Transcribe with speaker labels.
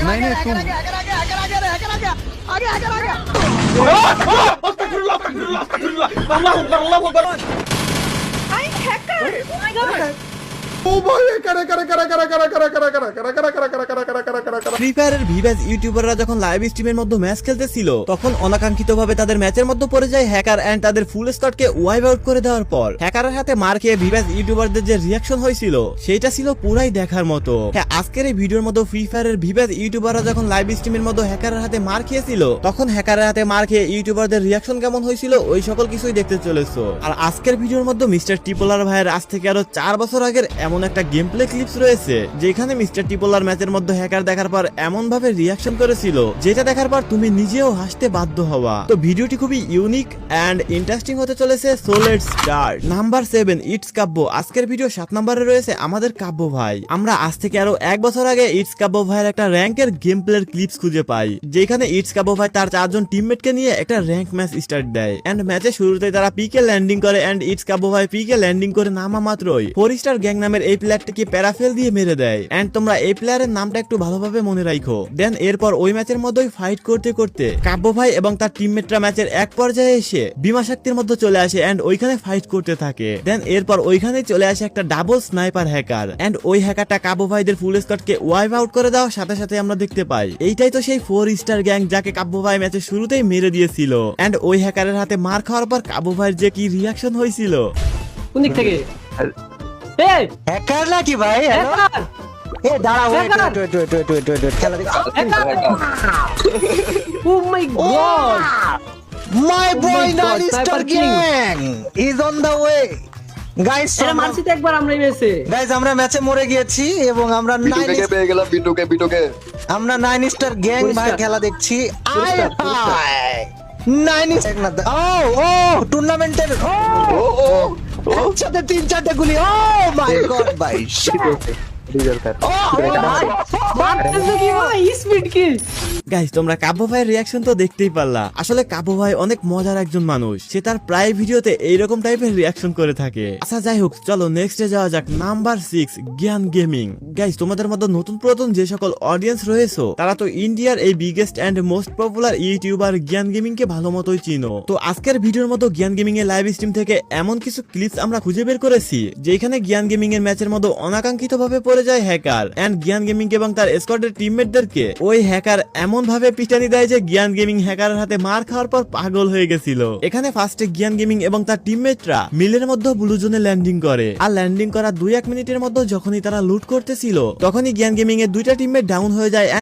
Speaker 1: नहीं नहीं तुम
Speaker 2: I'm hacker. Oh my god.
Speaker 3: Free ফায়ারের ভিভাস ইউটিউবাররা যখন লাইভ স্ট্রিমের মধ্যে ম্যাচ খেলতেছিল তখন অনাকাঙ্ক্ষিতভাবে তাদের ম্যাচের মধ্যে পড়ে যায় হ্যাকার এন্ড তাদের ফুল স্কোয়াডকে ওয়াইপ আউট করে দেওয়ার পর হ্যাকারের হাতে মার খেয়ে ভিভাস ইউটিউবারদের যে রিয়াকশন হয়েছিল সেটা ছিল পুরাই দেখার মতো। হ্যাঁ, আজকের এই ভিডিওর মধ্যে ফ্রি ফায়ারের ভিভাস ইউটিউবাররা যখন লাইভ স্ট্রিমের মধ্যে হ্যাকারের হাতে মার খেয়েছিল তখন হ্যাকারের হাতে মার খেয়ে ইউটিউবারদের রিয়াকশন কেমন হয়েছিল ওই সকল কিছুই দেখতে চলেছো। আর আজকের ভিডিওর মধ্যে মিস্টার টিপোলার ভাইয়ের আজ থেকে আরো 4 বছর আগের এমন একটা গেম প্লে ক্লিপস রয়েছে যেখানে মিস্টার টিপোলার ম্যাচের মধ্যে হ্যাকার দেখার পর এমন ভাবে রিয়াকশন করেছিল যেটা দেখার পর তুমি নিজেও হাসতে বাধ্য হওয়া। তো ভিডিওটি খুবই ইউনিক এন্ড ইন্টারেস্টিং হতে চলেছে। So let's start. Number 7 it's Kavya. আজকের ভিডিও 7 নম্বরে রয়েছে আমাদের কাব্য ভাই। আমরা আজ থেকে আরো 1 বছর আগে ইটস কাব্য ভাইয়ের একটা র্যাঙ্কের গেম প্লের ক্লিপস খুঁজে পাই যেখানে ইটস কাব্য ভাই তার 4 জন টিমমেটকে নিয়ে একটা র্যাঙ্ক ম্যাচ স্টার্ট দেয় এন্ড ম্যাচের শুরুতে তারা পিকে ল্যান্ডিং করে এন্ড ইটস কাব্য ভাই পিকে ল্যান্ডিং করে নামা মাত্রই 4 স্টার গ্যাং নামের এই প্লেয়ারটিকে প্যারাফেল দিয়ে মেরে দেয় এন্ড তোমরা এই প্লেয়ারের নামটা একটু ভালোভাবে মনে রাখো। দেন এরপর ওই ম্যাচের মধ্যেই ফাইট করতে করতে কাব্য ভাই এবং তার টিমমেটরা ম্যাচের এক পর্যায়ে এসে বিমা শক্তির মধ্যে চলে আসে এন্ড ওইখানে ফাইট করতে থাকে। দেন এরপর ওইখানে চলে আসে একটা ডাবল স্নাইপার হ্যাকার এন্ড ওই হ্যাকারটা কাব্য ভাইদের ফুল স্কোয়াডকে ওয়াইপ আউট করে দেওয়ার সাথে সাথে আমরা দেখতে পাই এইটাই তো সেই 4 স্টার গ্যাং যাকে কাব্য ভাই ম্যাচের শুরুতেই মেরে দিয়েছিল এন্ড ওই হ্যাকারের হাতে মার খাওয়ার পর কাব্য ভাইয়ের যে কি রিয়াকশন হয়েছিল।
Speaker 4: কোন দিক থেকে এই
Speaker 5: হ্যাকার নাকি ভাই?
Speaker 4: হ্যাকার
Speaker 5: এ দাঁড়াও,
Speaker 4: হ্যাকার!
Speaker 5: ওয়েট খেলা দেখো।
Speaker 4: Oh my God
Speaker 5: my boy
Speaker 4: my God,
Speaker 5: nine star
Speaker 4: Sniper King!
Speaker 5: Gang is on the way. Guys
Speaker 4: এটা মারছি তো একবার আমরা এই ম্যাচে
Speaker 5: গাইস আমরা ম্যাচে মরে গিয়েছি এবং আমরা
Speaker 1: বিটুকে পেয়ে গেলাম বিটুকে
Speaker 5: আমরা 9 স্টার গ্যাং
Speaker 4: Four
Speaker 5: ভাই
Speaker 4: star.
Speaker 5: খেলা দেখছি।
Speaker 4: Four
Speaker 5: আয়
Speaker 4: star, four star.
Speaker 5: হায় 9 স্টার না ও টুর্নামেন্টের
Speaker 1: ও ও
Speaker 5: একসাথে 3-4টে গুলি। ও মাই গড ভাই
Speaker 4: মারতেছে কি ভাই স্পিড কি
Speaker 3: গাইস তোমরা কাব্য ভাইয়ের রিয়াকশন তো দেখতেই পারলা। আসলে কাব্য ভাই অনেক মজার একজন মানুষ, সে তার প্রায় ভিডিওতে এইরকম টাইপের রিয়াকশন করে থাকে। আচ্ছা যাই হোক, চলো নেক্সটে যাওয়া যাক। নাম্বার 6 জ্ঞান গেমিং। গাইস তোমাদের মধ্যে নতুন পুরাতন যে সকল অডিয়েন্স রয়েছে তারা তো ইন্ডিয়ার এই biggest and most popular YouTuber Gyan gaming কে ভালো মতোই চিনো। তো আজকের ভিডিওর মতো জ্ঞান গেমিং এর লাইভ স্ট্রিম থেকে এমন কিছু ক্লিপস আমরা খুঁজে বের করেছি যেখানে জ্ঞান গেমিং এর ম্যাচের মধ্যে অনাকাঙ্ক্ষিত ভাবে পড়ে যায় হ্যাকার এন্ড জ্ঞান গেমিং এবং তার স্কোয়াডের টিমমেটদেরকে ওই হ্যাকার এমন ভাবে পিটানি দেয় যে জ্ঞান গেমিং হ্যাকারের হাতে মার খাওয়ার পর পাগল হয়ে গেছিল। এখানে ফার্স্টে জ্ঞান গেমিং এবং তার টিমমেটরা মিলের মধ্যে ব্লু জোনে ল্যান্ডিং করে আর ল্যান্ডিং করার 2-1 মিনিটের মধ্যে যখনই তারা লুট করতেছিল তখনই জ্ঞান গেমিং এর 2টা টিমমেট ডাউন হয়ে যায়